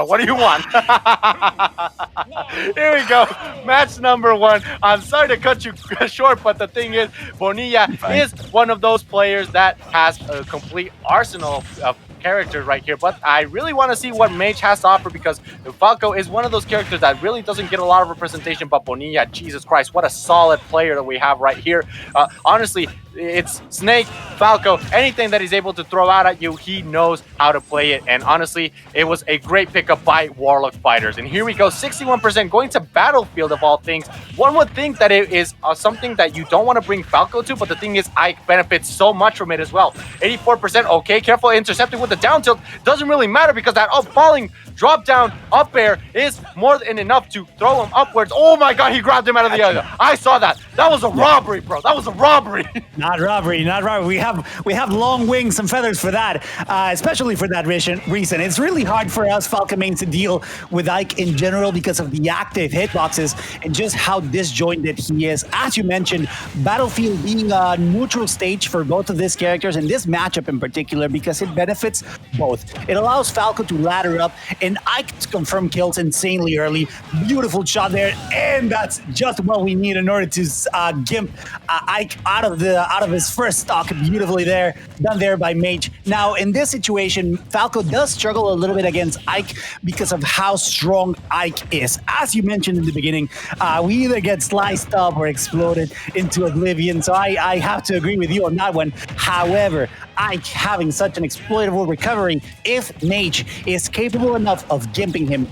What do you want? Here we go. Match number 1. I'm sorry to cut you short, but the thing is, Bonilla is one of those players that has a complete arsenal of characters right here. But I really want to see what Mage has to offer because Falco is one of those characters that really doesn't get a lot of representation. But Bonilla, Jesus Christ, what a solid player that we have right here. Honestly, it's Snake, Falco, anything that he's able to throw out at you, he knows how to play it. And honestly, it was a great pickup by Warlock Fighters. And here we go, 61% going to Battlefield of all things. One would think that it is something that you don't want to bring Falco to, but the thing is, Ike benefits so much from it as well. 84%, okay, careful intercepting with the down tilt. Doesn't really matter because that falling drop down up air is more than enough to throw him upwards. Oh my God, he grabbed him out of the other. I saw that. That was a robbery, bro. That was a robbery. Not robbery, not robbery. We have long wings and feathers for that, especially for that reason. It's really hard for us Falcon mains to deal with Ike in general because of the active hitboxes and just how disjointed he is. As you mentioned, Battlefield being a neutral stage for both of these characters and this matchup in particular because it benefits both. It allows Falco to ladder up and Ike to confirm kills insanely early. Beautiful shot there, and that's just what we need in order to gimp Ike out of his first stock. Beautifully there, done there by Mage. Now, in this situation, Falco does struggle a little bit against Ike because of how strong Ike is. As you mentioned in the beginning, we either get sliced up or exploded into oblivion, so I have to agree with you on that one. However, Ike having such an exploitable recovery, if Mage is capable enough of gimping him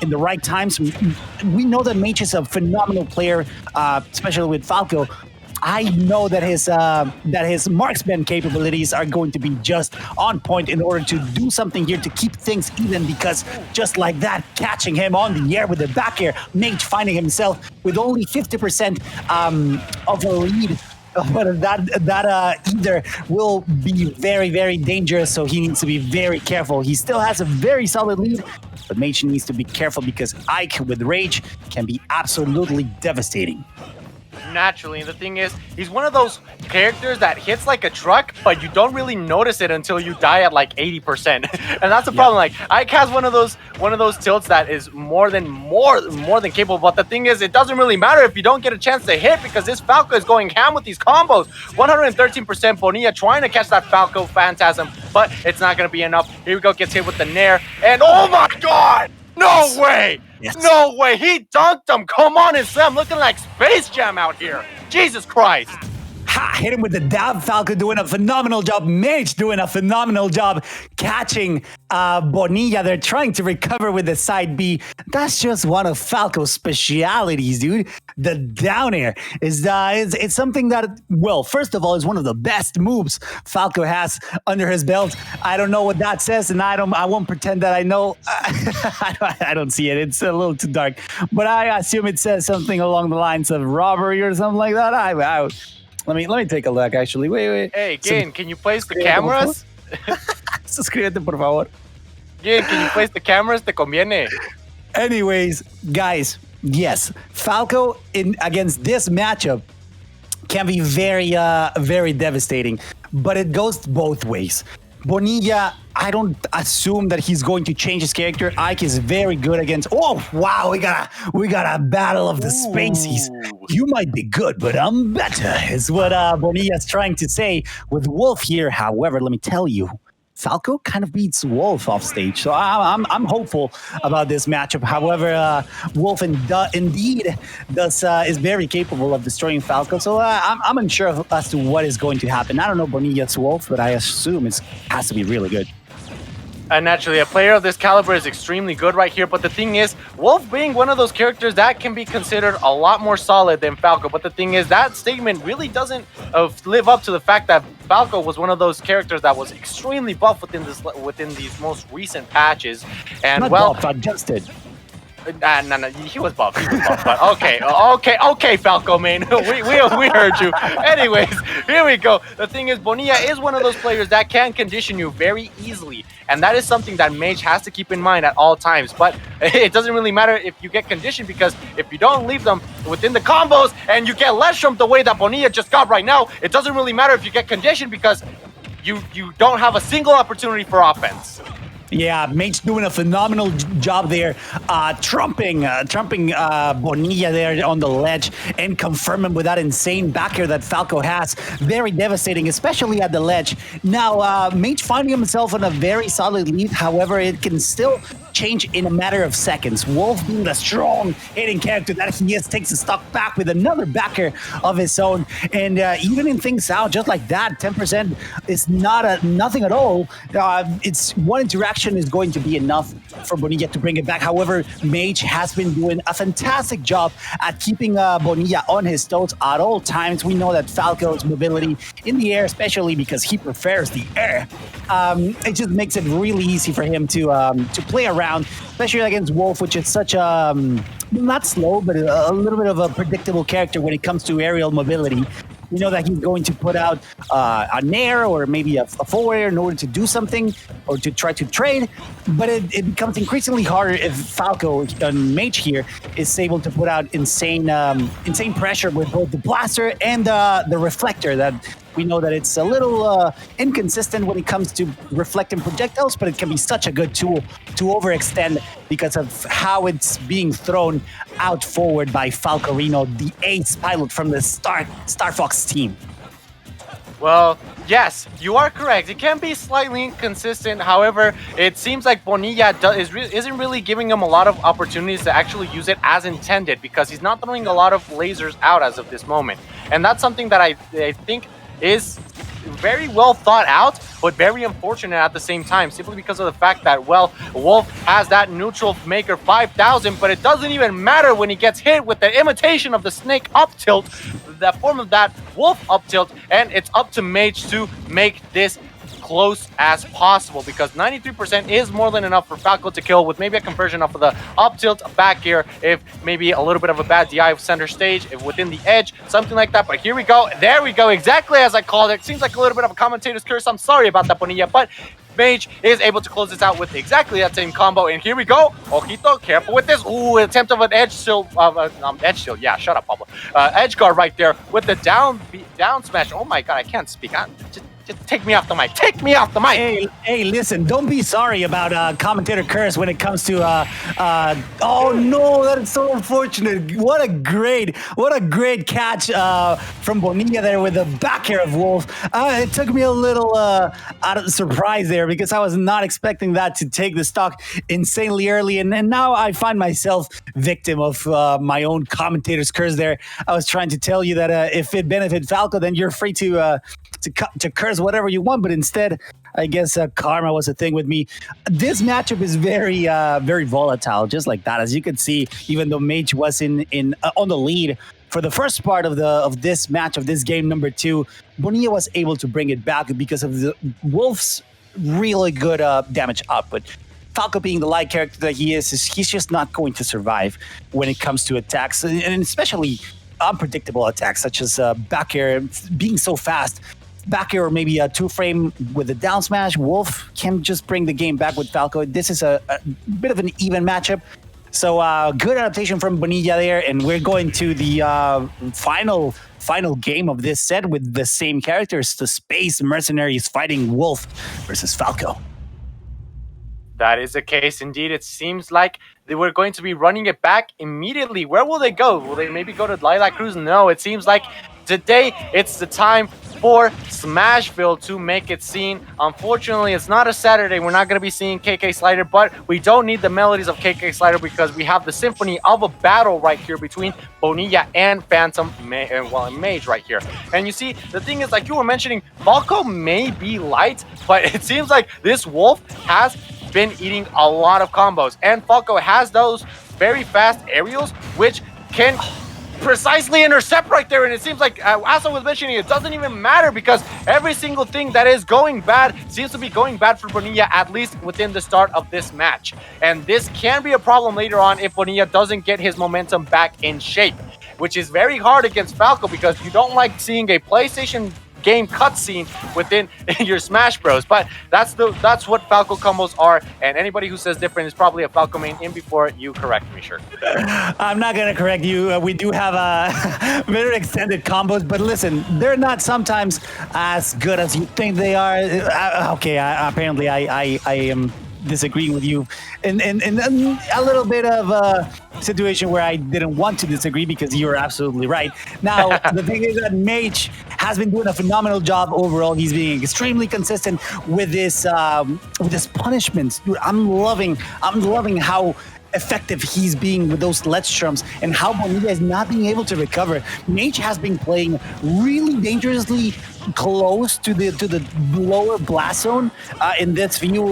in the right times, we know that Mage is a phenomenal player, especially with Falco. I know that his marksman capabilities are going to be just on point in order to do something here to keep things even, because just like that, catching him on the air with the back air, Mage finding himself with only 50% of a lead. But that either will be very, very dangerous, so he needs to be very careful. He still has a very solid lead, but Mage needs to be careful because Ike with Rage can be absolutely devastating. Naturally, and the thing is, he's one of those characters that hits like a truck, but you don't really notice it until you die at like 80%. And that's the problem. Like, Ike has one of those tilts that is more than capable. But the thing is, it doesn't really matter if you don't get a chance to hit because this Falco is going ham with these combos. 113% Bonilla trying to catch that Falco Phantasm, but it's not going to be enough. Here we go, gets hit with the Nair, and oh my God! No way! Yes. No way! He dunked him! Come on, and Sam looking like Space Jam out here! Jesus Christ! Ha! Hit him with the dab. Falco doing a phenomenal job. Mage doing a phenomenal job catching Bonilla. They're trying to recover with the side B. That's just one of Falco's specialities, dude. The down air is it's something that, well, first of all, is one of the best moves Falco has under his belt. I don't know what that says, and I won't pretend that I know. I don't see it. It's a little too dark, but I assume it says something along the lines of robbery or something like that. Let me take a look, actually. Wait. Hey, Gin, can you place the cameras? Suscríbete, por favor. Gin, can you place the cameras? Te conviene. Anyways, guys, yes, Falco against this matchup can be very, very devastating, but it goes both ways. Bonilla, I don't assume that he's going to change his character. Ike is very good against. Oh wow, we got a battle of the spacies. You might be good, but I'm better, is what Bonilla's trying to say with Wolf here. However, let me tell you, Falco kind of beats Wolf off stage, so I'm hopeful about this matchup. However, Wolf indeed is very capable of destroying Falco, so I'm unsure as to what is going to happen. I don't know Bonilla's Wolf, but I assume it has to be really good. And naturally, a player of this caliber is extremely good right here. But the thing is, Wolf being one of those characters that can be considered a lot more solid than Falco. But the thing is, that statement really doesn't live up to the fact that Falco was one of those characters that was extremely buff within these most recent patches. And not well, buff, adjusted. No, he was buff. But okay, Falco, man. we heard you. Anyways, here we go. The thing is, Bonilla is one of those players that can condition you very easily, and that is something that Mage has to keep in mind at all times. But it doesn't really matter if you get conditioned, because if you don't leave them within the combos and you get Leshram the way that Bonilla just got right now, it doesn't really matter if you get conditioned because you don't have a single opportunity for offense. Yeah, Mage doing a phenomenal job there, trumping Bonilla there on the ledge and confirming with that insane backer that Falco has. Very devastating, especially at the ledge. Now, Mage finding himself in a very solid lead. However, it can still change in a matter of seconds. Wolf being the strong hitting character that he is, takes the stock back with another backer of his own. And evening things out just like that, 10% is nothing at all. It's one interaction is going to be enough for Bonilla to bring it back. However, Mage has been doing a fantastic job at keeping Bonilla on his toes at all times. We know that Falco's mobility in the air, especially because he prefers the air, it just makes it really easy for him to play around, especially against Wolf, which is such a not slow, but a little bit of a predictable character when it comes to aerial mobility. We know that he's going to put out a nair or maybe a forward air in order to do something or to try to trade, but it becomes increasingly harder if Falco on Mage here is able to put out insane pressure with both the blaster and the reflector. That we know that it's a little inconsistent when it comes to reflecting projectiles, but it can be such a good tool to overextend because of how it's being thrown out forward by Falcorino, the ace pilot from the Star Fox team. Well, yes, you are correct. It can be slightly inconsistent. However, it seems like Bonilla isn't really giving him a lot of opportunities to actually use it as intended because he's not throwing a lot of lasers out as of this moment. And that's something that I think is very well thought out, but very unfortunate at the same time, simply because of the fact that, well, Wolf has that neutral maker 5000, but it doesn't even matter when he gets hit with the imitation of the snake up tilt, the form of that Wolf up tilt, and it's up to Mage to make this close as possible because 93% is more than enough for Falco to kill with maybe a conversion off of the up tilt back air, if maybe a little bit of a bad DI center stage, if within the edge, something like that. But here we go. There we go. Exactly as I called it. Seems like a little bit of a commentator's curse. I'm sorry about that, Bonilla, but Mage is able to close this out with exactly that same combo. And here we go. Ojito, careful with this. Ooh, attempt of an edge shield. Edge shield. Yeah, shut up, Pablo. Edge guard right there with the down smash. Oh my god, I can't speak. Just take me off the mic. Take me off the mic. Hey, listen, don't be sorry about commentator curse when it comes to oh no, that is so unfortunate. What a great catch from Bonilla there with the back air of Wolf. It took me a little out of surprise there because I was not expecting that to take the stock insanely early, and now I find myself victim of my own commentator's curse there. I was trying to tell you that if it benefits Falco, then you're free to curse whatever you want, but instead, I guess karma was a thing with me. This matchup is very volatile, just like that. As you can see, even though Mage was on the lead for the first part of this match, of this game number 2, Bonilla was able to bring it back because of the Wolf's really good damage output. Falco being the light character that he is, he's just not going to survive when it comes to attacks, and especially unpredictable attacks such as back air being so fast. Back air or maybe a 2-frame with a down smash. Wolf can just bring the game back with Falco. This is a bit of an even matchup. So good adaptation from Bonilla there, and we're going to the final game of this set with the same characters, the Space Mercenaries fighting Wolf versus Falco. That is the case indeed. It seems like they were going to be running it back immediately. Where will they go? Will they maybe go to Lilac Cruz? No, it seems like today it's the time for Smashville to make it seen. Unfortunately, it's not a Saturday. We're not going to be seeing KK Slider, but we don't need the melodies of KK Slider because we have the symphony of a battle right here between Bonilla and Phantom and Mage right here. And you see, the thing is, like you were mentioning, Falco may be light, but it seems like this Wolf has been eating a lot of combos, and Falco has those very fast aerials which can precisely intercept right there. And it seems like, as I was mentioning, it doesn't even matter because every single thing that is going bad seems to be going bad for Bonilla, at least within the start of this match. And this can be a problem later on if Bonilla doesn't get his momentum back in shape, which is very hard against Falco because you don't like seeing a PlayStation game cutscene within your Smash Bros. But that's what Falco combos are, and anybody who says different is probably a Falco main in before you correct me, sure. I'm not gonna correct you. We do have very extended combos, but listen, they're not sometimes as good as you think they are. Okay, apparently I am disagreeing with you, and a little bit of a situation where I didn't want to disagree because you're absolutely right. Now, the thing is that Mage has been doing a phenomenal job overall. He's being extremely consistent with this punishments. Dude, I'm loving how effective he's being with those ledge trumps and how Bonilla is not being able to recover. Mage has been playing really dangerously close to the lower blast zone in this few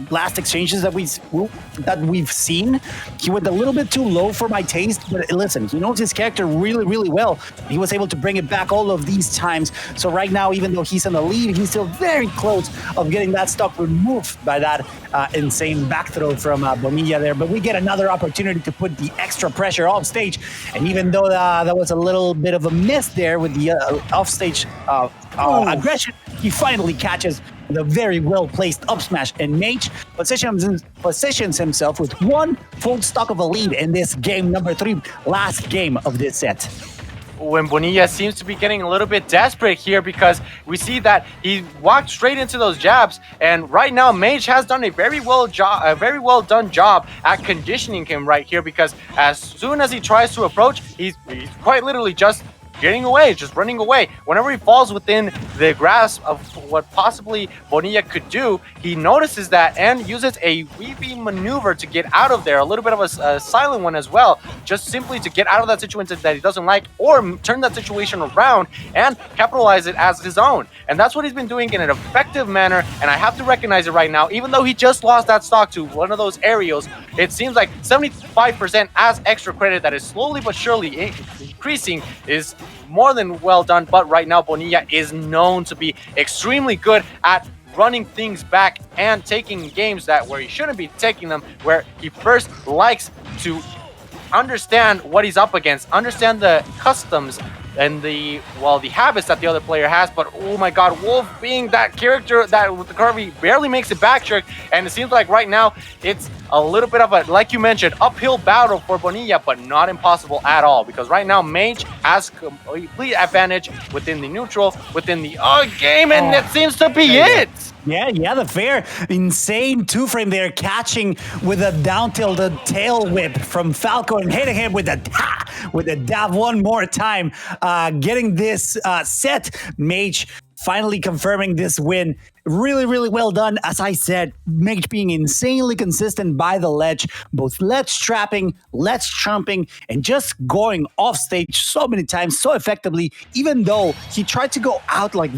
blast exchanges that we've seen. He went a little bit too low for my taste, but listen, he knows his character really, really well. He was able to bring it back all of these times. So right now, even though he's in the lead, he's still very close of getting that stock removed by that insane back throw from Bonilla there. But we get another opportunity to put the extra pressure off stage. And even though that was a little bit of a miss there with the off stage aggression, he finally catches the very well-placed up smash, and Mage positions himself with one full stock of a lead in this game number 3, last game of this set. When Bonilla seems to be getting a little bit desperate here because we see that he walked straight into those jabs, and right now Mage has done a very well done job at conditioning him right here, because as soon as he tries to approach, he's quite literally just getting away, just running away. Whenever he falls within the grasp of what possibly Bonilla could do, he notices that and uses a weavy maneuver to get out of there, a little bit of a silent one as well, just simply to get out of that situation that he doesn't like, or turn that situation around and capitalize it as his own. And that's what he's been doing in an effective manner, and I have to recognize it right now. Even though he just lost that stock to one of those aerials, it seems like 75% as extra credit that is slowly but surely increasing is more than well done. But right now Bonilla is known to be extremely good at running things back and taking games that where he shouldn't be taking them, where he first likes to understand what he's up against, understand the customs and the habits that the other player has. But oh my god, Wolf being that character that with the Kirby barely makes it back trick, and it seems like right now it's a little bit of a, like you mentioned, uphill battle for Bonilla, but not impossible at all, because right now Mage has complete advantage within the neutral, within the game, and that seems to be it. Yeah, the fair insane 2-frame there, catching with a down tilt, the tail whip from Falco, and hitting him with a dab one more time, getting this set. Mage finally confirming this win. Really, really well done. As I said, Mage being insanely consistent by the ledge, both ledge trapping, ledge trumping, and just going off stage so many times so effectively, even though he tried to go out like